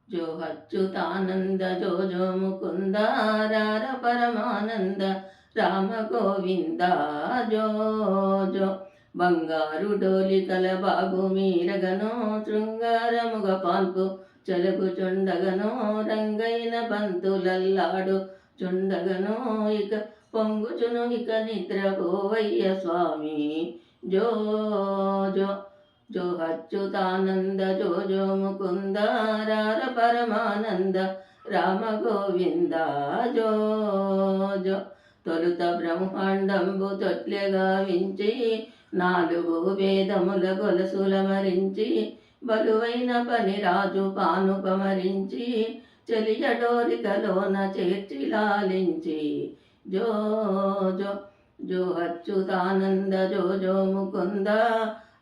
జో అచ్యుతానంద జో జో ముకుంద రార పరమానంద రామ గోవింద జో జో బంగారు డోలికల బాగు మీరగనో శృంగారముగ పాల్పు చెలుగు చుండగనో రంగైన బంతులల్లాడు చుండగనో ఇక పొంగుచును ఇక నిద్రపోవయ్య స్వామి జో జో జో అచ్యుతానంద జో జో ముకుంద రార పరమానంద రామ గోవింద జో జో తొలుత బ్రహ్మాండంబు తొట్లెగా వించి నాలుగు వేదముల గొలసుల మరించి బలువైన పని రాజు పానుపమరించి చెలియడోరికలోన చేర్చి లాలించి జో జో జో అచ్యుతానంద జో జో ముకుంద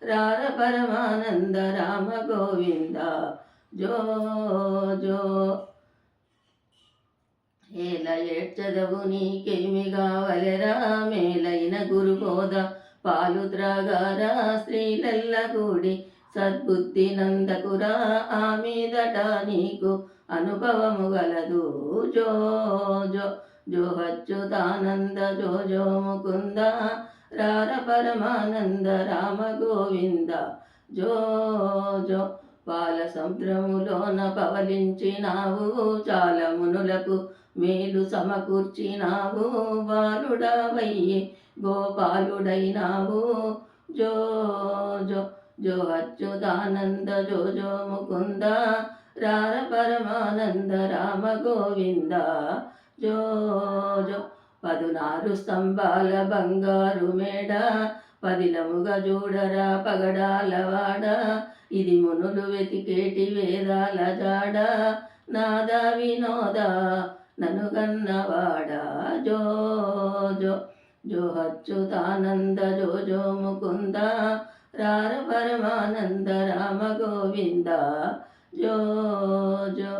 రార పరమానంద రామ గోవింద జో జో ఏల ఏడ్చదవు నీకేమి కావలెరా మేలైన గురుబోధ పాలు త్రాగారా స్త్రీలెల్ల కూడి సద్బుద్ధి నందకురా ఆ మీదట నీకు అనుభవము గలదు జో జో జో అచ్యుతానంద జో జో ముకుంద రార పరమానంద రామ గోవింద జో జో పాల సముద్రములోన పవలించినావు చాలా మునులకు మేలు సమకూర్చినావు బాలుడవయ్యి గోపాలుడైనావు జో జో జో అచ్యుతానంద జో జో ముకుంద రార పరమానంద రామ గోవింద జో జో 16 స్తంభాల బంగారు మేడ పదిలముగా చూడరా పగడాలవాడ ఇది మునులు వెతికేటి వేదాల జాడ నాద వినోద నను గన్నవాడ జో జో జో అచ్యుతానంద జో జో ముకుంద రార పరమానంద రామ గోవింద జో జో